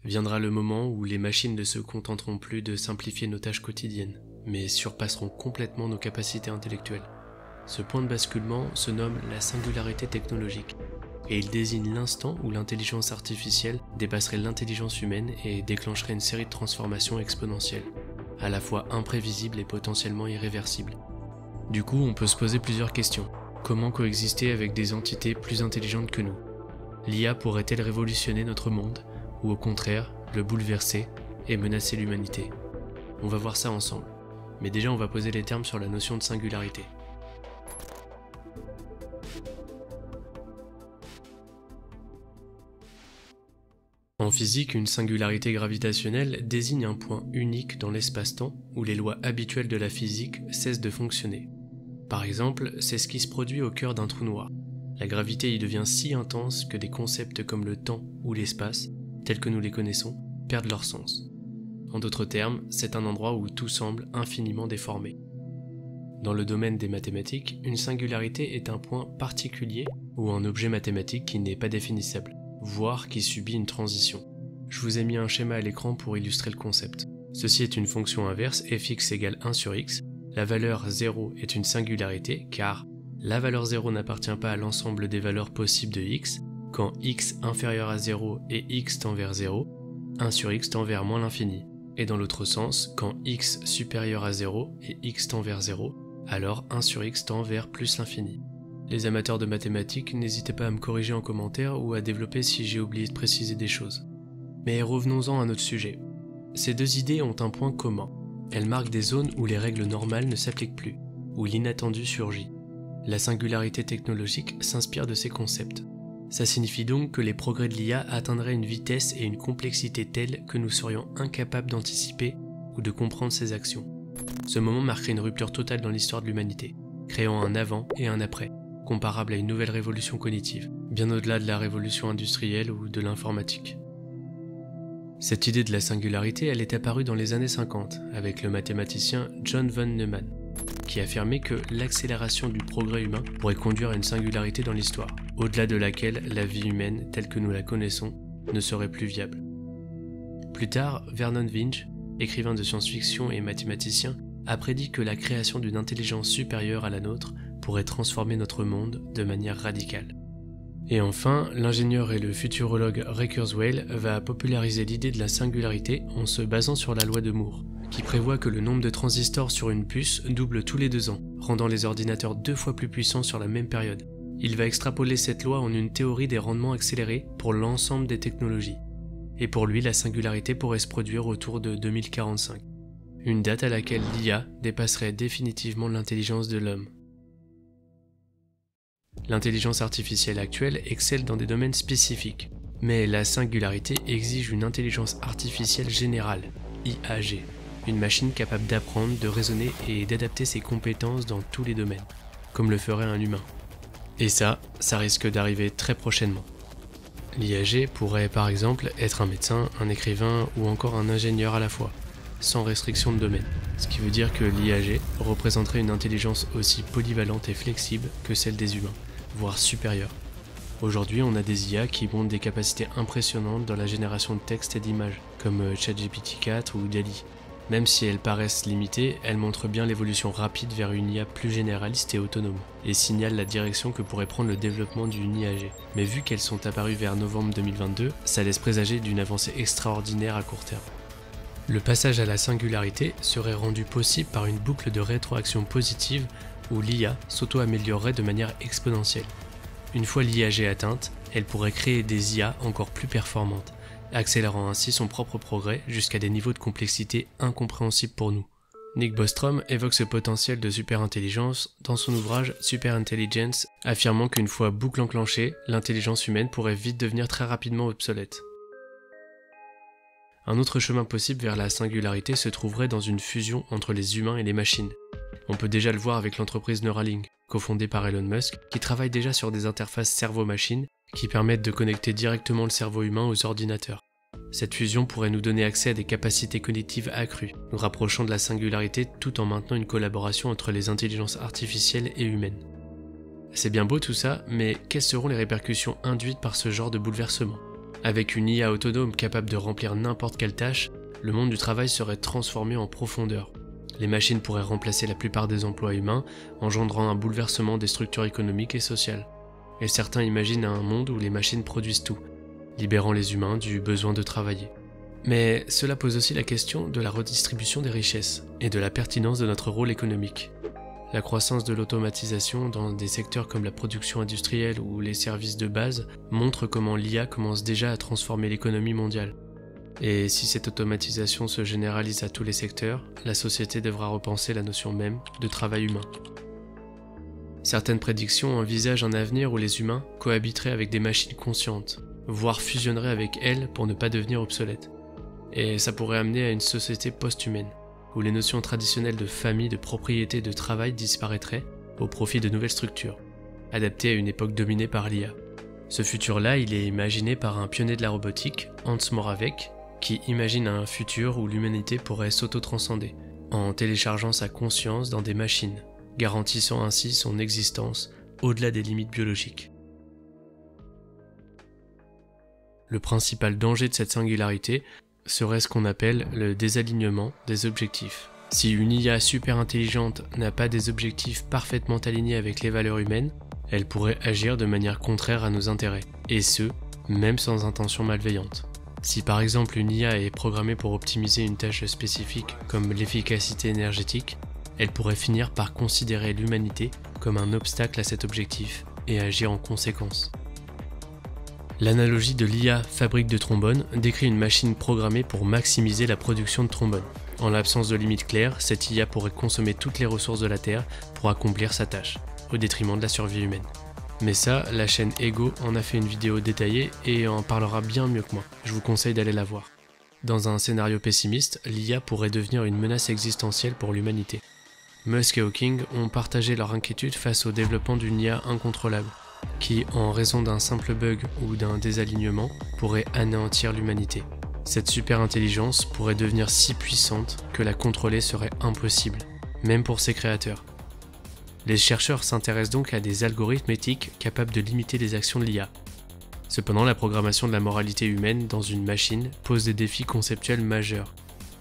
Viendra le moment où les machines ne se contenteront plus de simplifier nos tâches quotidiennes, mais surpasseront complètement nos capacités intellectuelles. Ce point de basculement se nomme la singularité technologique, et il désigne l'instant où l'intelligence artificielle dépasserait l'intelligence humaine et déclencherait une série de transformations exponentielles, à la fois imprévisibles et potentiellement irréversibles. Du coup, on peut se poser plusieurs questions. Comment coexister avec des entités plus intelligentes que nous? L'IA pourrait-elle révolutionner notre monde, ou au contraire, le bouleverser et menacer l'humanité? On va voir ça ensemble. Mais déjà, on va poser les termes sur la notion de singularité. En physique, une singularité gravitationnelle désigne un point unique dans l'espace-temps où les lois habituelles de la physique cessent de fonctionner. Par exemple, c'est ce qui se produit au cœur d'un trou noir. La gravité y devient si intense que des concepts comme le temps ou l'espace, tels que nous les connaissons, perdent leur sens. En d'autres termes, c'est un endroit où tout semble infiniment déformé. Dans le domaine des mathématiques, une singularité est un point particulier ou un objet mathématique qui n'est pas définissable, voire qui subit une transition. Je vous ai mis un schéma à l'écran pour illustrer le concept. Ceci est une fonction inverse fx égale 1 sur x. La valeur 0 est une singularité car la valeur 0 n'appartient pas à l'ensemble des valeurs possibles de x. Quand x inférieur à 0 et x tend vers 0, 1 sur x tend vers moins l'infini. Et dans l'autre sens, quand x supérieur à 0 et x tend vers 0, alors 1 sur x tend vers plus l'infini. Les amateurs de mathématiques, n'hésitez pas à me corriger en commentaire ou à développer si j'ai oublié de préciser des choses. Mais revenons-en à notre sujet. Ces deux idées ont un point commun. Elles marquent des zones où les règles normales ne s'appliquent plus, où l'inattendu surgit. La singularité technologique s'inspire de ces concepts. Ça signifie donc que les progrès de l'IA atteindraient une vitesse et une complexité telles que nous serions incapables d'anticiper ou de comprendre ses actions. Ce moment marquerait une rupture totale dans l'histoire de l'humanité, créant un avant et un après, comparable à une nouvelle révolution cognitive, bien au-delà de la révolution industrielle ou de l'informatique. Cette idée de la singularité, elle est apparue dans les années 50, avec le mathématicien John von Neumann, qui affirmait que l'accélération du progrès humain pourrait conduire à une singularité dans l'histoire, au-delà de laquelle la vie humaine, telle que nous la connaissons, ne serait plus viable. Plus tard, Vernon Winge, écrivain de science-fiction et mathématicien, a prédit que la création d'une intelligence supérieure à la nôtre pourrait transformer notre monde de manière radicale. Et enfin, l'ingénieur et le futurologue Ray Kurzweil va populariser l'idée de la singularité en se basant sur la loi de Moore, qui prévoit que le nombre de transistors sur une puce double tous les 2 ans, rendant les ordinateurs 2 fois plus puissants sur la même période. Il va extrapoler cette loi en une théorie des rendements accélérés pour l'ensemble des technologies. Et pour lui, la singularité pourrait se produire autour de 2045, une date à laquelle l'IA dépasserait définitivement l'intelligence de l'homme. L'intelligence artificielle actuelle excelle dans des domaines spécifiques, mais la singularité exige une intelligence artificielle générale, IAG, une machine capable d'apprendre, de raisonner et d'adapter ses compétences dans tous les domaines, comme le ferait un humain. Et ça risque d'arriver très prochainement. L'IAG pourrait par exemple être un médecin, un écrivain ou encore un ingénieur à la fois, sans restriction de domaine, ce qui veut dire que l'IAG représenterait une intelligence aussi polyvalente et flexible que celle des humains, voire supérieure. Aujourd'hui, on a des IA qui montrent des capacités impressionnantes dans la génération de textes et d'images, comme ChatGPT-4 ou DALL-E. Même si elles paraissent limitées, elles montrent bien l'évolution rapide vers une IA plus généraliste et autonome, et signalent la direction que pourrait prendre le développement d'une IAG. Mais vu qu'elles sont apparues vers novembre 2022, ça laisse présager d'une avancée extraordinaire à court terme. Le passage à la singularité serait rendu possible par une boucle de rétroaction positive où l'IA s'auto-améliorerait de manière exponentielle. Une fois l'IAG atteinte, elle pourrait créer des IA encore plus performantes, accélérant ainsi son propre progrès jusqu'à des niveaux de complexité incompréhensibles pour nous. Nick Bostrom évoque ce potentiel de superintelligence dans son ouvrage Superintelligence, affirmant qu'une fois boucle enclenchée, l'intelligence humaine pourrait vite devenir très rapidement obsolète. Un autre chemin possible vers la singularité se trouverait dans une fusion entre les humains et les machines. On peut déjà le voir avec l'entreprise Neuralink, cofondée par Elon Musk, qui travaille déjà sur des interfaces cerveau-machine qui permettent de connecter directement le cerveau humain aux ordinateurs. Cette fusion pourrait nous donner accès à des capacités cognitives accrues, nous rapprochant de la singularité tout en maintenant une collaboration entre les intelligences artificielles et humaines. C'est bien beau tout ça, mais quelles seront les répercussions induites par ce genre de bouleversement ? Avec une IA autonome capable de remplir n'importe quelle tâche, le monde du travail serait transformé en profondeur. Les machines pourraient remplacer la plupart des emplois humains, engendrant un bouleversement des structures économiques et sociales. Et certains imaginent un monde où les machines produisent tout, libérant les humains du besoin de travailler. Mais cela pose aussi la question de la redistribution des richesses et de la pertinence de notre rôle économique. La croissance de l'automatisation dans des secteurs comme la production industrielle ou les services de base montre comment l'IA commence déjà à transformer l'économie mondiale. Et si cette automatisation se généralise à tous les secteurs, la société devra repenser la notion même de travail humain. Certaines prédictions envisagent un avenir où les humains cohabiteraient avec des machines conscientes, voire fusionneraient avec elles pour ne pas devenir obsolètes. Et ça pourrait amener à une société post-humaine, où les notions traditionnelles de famille, de propriété et de travail disparaîtraient au profit de nouvelles structures, adaptées à une époque dominée par l'IA. Ce futur-là, il est imaginé par un pionnier de la robotique, Hans Moravec, qui imagine un futur où l'humanité pourrait s'auto-transcender, en téléchargeant sa conscience dans des machines, garantissant ainsi son existence au-delà des limites biologiques. Le principal danger de cette singularité serait ce qu'on appelle le désalignement des objectifs. Si une IA super intelligente n'a pas des objectifs parfaitement alignés avec les valeurs humaines, elle pourrait agir de manière contraire à nos intérêts, et ce, même sans intention malveillante. Si par exemple une IA est programmée pour optimiser une tâche spécifique comme l'efficacité énergétique, elle pourrait finir par considérer l'humanité comme un obstacle à cet objectif et agir en conséquence. L'analogie de l'IA fabrique de trombones décrit une machine programmée pour maximiser la production de trombones. En l'absence de limites claires, cette IA pourrait consommer toutes les ressources de la Terre pour accomplir sa tâche, au détriment de la survie humaine. Mais ça, la chaîne Ego en a fait une vidéo détaillée et en parlera bien mieux que moi. Je vous conseille d'aller la voir. Dans un scénario pessimiste, l'IA pourrait devenir une menace existentielle pour l'humanité. Musk et Hawking ont partagé leur inquiétude face au développement d'une IA incontrôlable, qui, en raison d'un simple bug ou d'un désalignement, pourrait anéantir l'humanité. Cette super-intelligence pourrait devenir si puissante que la contrôler serait impossible, même pour ses créateurs. Les chercheurs s'intéressent donc à des algorithmes éthiques capables de limiter les actions de l'IA. Cependant, la programmation de la moralité humaine dans une machine pose des défis conceptuels majeurs.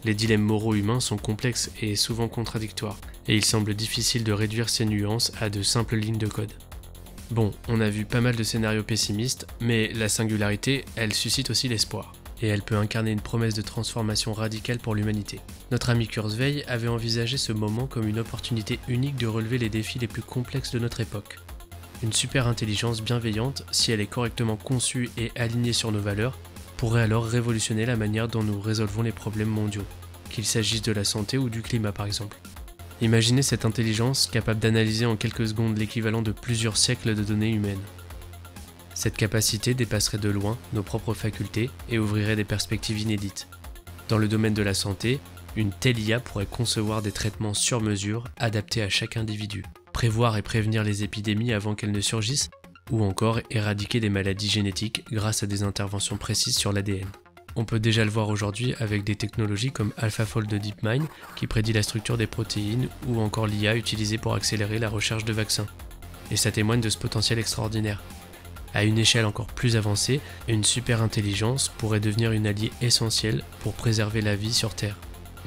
Les dilemmes moraux humains sont complexes et souvent contradictoires, et il semble difficile de réduire ces nuances à de simples lignes de code. Bon, on a vu pas mal de scénarios pessimistes, mais la singularité, elle suscite aussi l'espoir. Et elle peut incarner une promesse de transformation radicale pour l'humanité. Notre ami Kurzweil avait envisagé ce moment comme une opportunité unique de relever les défis les plus complexes de notre époque. Une super intelligence bienveillante, si elle est correctement conçue et alignée sur nos valeurs, pourrait alors révolutionner la manière dont nous résolvons les problèmes mondiaux, qu'il s'agisse de la santé ou du climat par exemple. Imaginez cette intelligence capable d'analyser en quelques secondes l'équivalent de plusieurs siècles de données humaines. Cette capacité dépasserait de loin nos propres facultés et ouvrirait des perspectives inédites. Dans le domaine de la santé, une telle IA pourrait concevoir des traitements sur mesure adaptés à chaque individu, prévoir et prévenir les épidémies avant qu'elles ne surgissent, ou encore éradiquer des maladies génétiques grâce à des interventions précises sur l'ADN. On peut déjà le voir aujourd'hui avec des technologies comme AlphaFold de DeepMind qui prédit la structure des protéines ou encore l'IA utilisée pour accélérer la recherche de vaccins. Et ça témoigne de ce potentiel extraordinaire. À une échelle encore plus avancée, une super intelligence pourrait devenir une alliée essentielle pour préserver la vie sur Terre,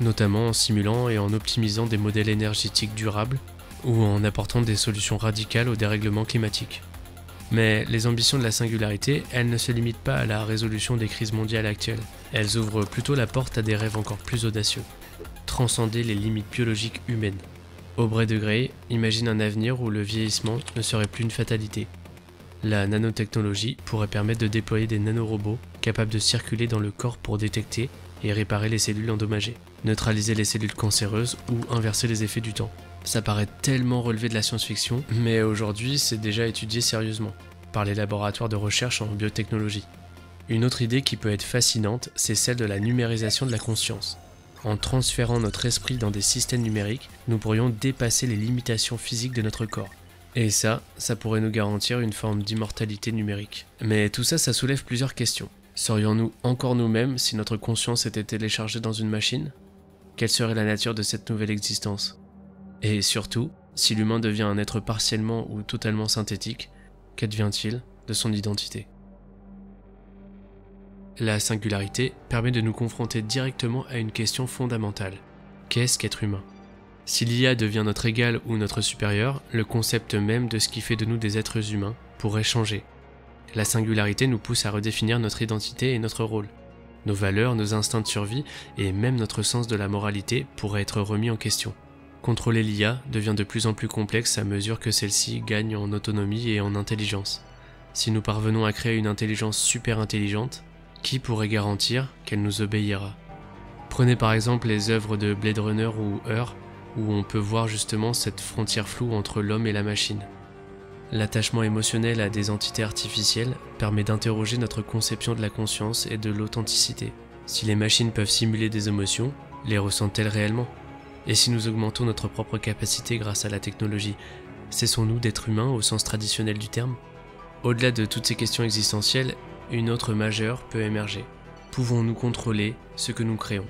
notamment en simulant et en optimisant des modèles énergétiques durables ou en apportant des solutions radicales au dérèglement climatique. Mais les ambitions de la singularité, elles ne se limitent pas à la résolution des crises mondiales actuelles. Elles ouvrent plutôt la porte à des rêves encore plus audacieux. Transcender les limites biologiques humaines. Aubrey de Grey imagine un avenir où le vieillissement ne serait plus une fatalité. La nanotechnologie pourrait permettre de déployer des nanorobots capables de circuler dans le corps pour détecter et réparer les cellules endommagées, neutraliser les cellules cancéreuses ou inverser les effets du temps. Ça paraît tellement relevé de la science-fiction, mais aujourd'hui c'est déjà étudié sérieusement par les laboratoires de recherche en biotechnologie. Une autre idée qui peut être fascinante, c'est celle de la numérisation de la conscience. En transférant notre esprit dans des systèmes numériques, nous pourrions dépasser les limitations physiques de notre corps. Et ça pourrait nous garantir une forme d'immortalité numérique. Mais tout ça soulève plusieurs questions. Serions-nous encore nous-mêmes si notre conscience était téléchargée dans une machine ? Quelle serait la nature de cette nouvelle existence ? Et surtout, si l'humain devient un être partiellement ou totalement synthétique, qu'advient-il de son identité ? La singularité permet de nous confronter directement à une question fondamentale. Qu'est-ce qu'être humain ? Si l'IA devient notre égal ou notre supérieur, le concept même de ce qui fait de nous des êtres humains pourrait changer. La singularité nous pousse à redéfinir notre identité et notre rôle. Nos valeurs, nos instincts de survie et même notre sens de la moralité pourraient être remis en question. Contrôler l'IA devient de plus en plus complexe à mesure que celle-ci gagne en autonomie et en intelligence. Si nous parvenons à créer une intelligence super intelligente, qui pourrait garantir qu'elle nous obéira ? Prenez par exemple les œuvres de Blade Runner ou Her, où on peut voir justement cette frontière floue entre l'homme et la machine. L'attachement émotionnel à des entités artificielles permet d'interroger notre conception de la conscience et de l'authenticité. Si les machines peuvent simuler des émotions, les ressentent-elles réellement ? Et si nous augmentons notre propre capacité grâce à la technologie, cessons-nous d'être humains au sens traditionnel du terme ? Au-delà de toutes ces questions existentielles, une autre majeure peut émerger. Pouvons-nous contrôler ce que nous créons ?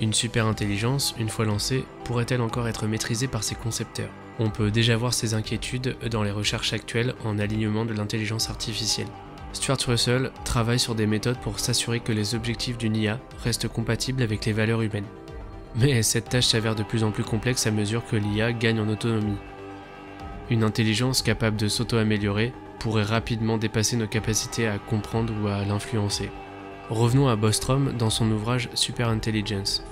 Une super intelligence, une fois lancée, pourrait-elle encore être maîtrisée par ses concepteurs ? On peut déjà voir ces inquiétudes dans les recherches actuelles en alignement de l'intelligence artificielle. Stuart Russell travaille sur des méthodes pour s'assurer que les objectifs d'une IA restent compatibles avec les valeurs humaines. Mais cette tâche s'avère de plus en plus complexe à mesure que l'IA gagne en autonomie. Une intelligence capable de s'auto-améliorer pourrait rapidement dépasser nos capacités à comprendre ou à l'influencer. Revenons à Bostrom dans son ouvrage Superintelligence.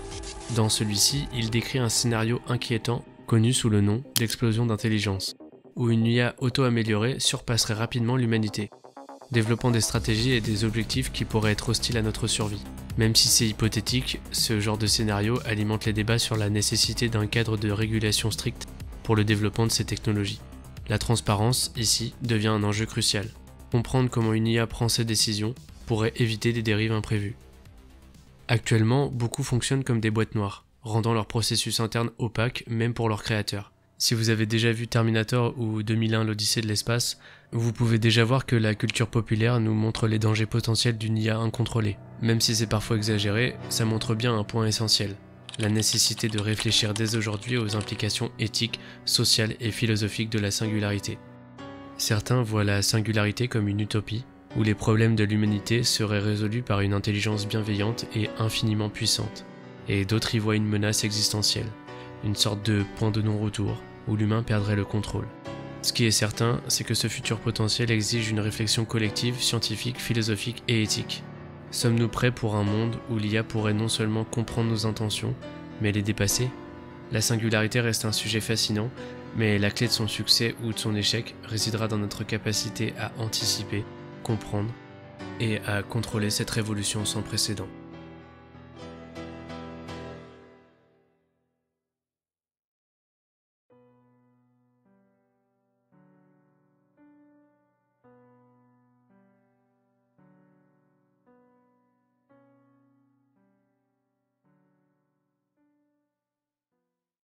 Dans celui-ci, il décrit un scénario inquiétant connu sous le nom d'explosion d'intelligence, où une IA auto-améliorée surpasserait rapidement l'humanité, développant des stratégies et des objectifs qui pourraient être hostiles à notre survie. Même si c'est hypothétique, ce genre de scénario alimente les débats sur la nécessité d'un cadre de régulation strict pour le développement de ces technologies. La transparence, ici, devient un enjeu crucial. Comprendre comment une IA prend ses décisions pourrait éviter des dérives imprévues. Actuellement, beaucoup fonctionnent comme des boîtes noires, rendant leur processus interne opaque même pour leurs créateurs. Si vous avez déjà vu Terminator ou 2001 l'Odyssée de l'espace, vous pouvez déjà voir que la culture populaire nous montre les dangers potentiels d'une IA incontrôlée. Même si c'est parfois exagéré, ça montre bien un point essentiel. La nécessité de réfléchir dès aujourd'hui aux implications éthiques, sociales et philosophiques de la singularité. Certains voient la singularité comme une utopie, où les problèmes de l'humanité seraient résolus par une intelligence bienveillante et infiniment puissante. Et d'autres y voient une menace existentielle, une sorte de point de non-retour, où l'humain perdrait le contrôle. Ce qui est certain, c'est que ce futur potentiel exige une réflexion collective, scientifique, philosophique et éthique. Sommes-nous prêts pour un monde où l'IA pourrait non seulement comprendre nos intentions, mais les dépasser ? La singularité reste un sujet fascinant, mais la clé de son succès ou de son échec résidera dans notre capacité à anticiper, comprendre et à contrôler cette révolution sans précédent.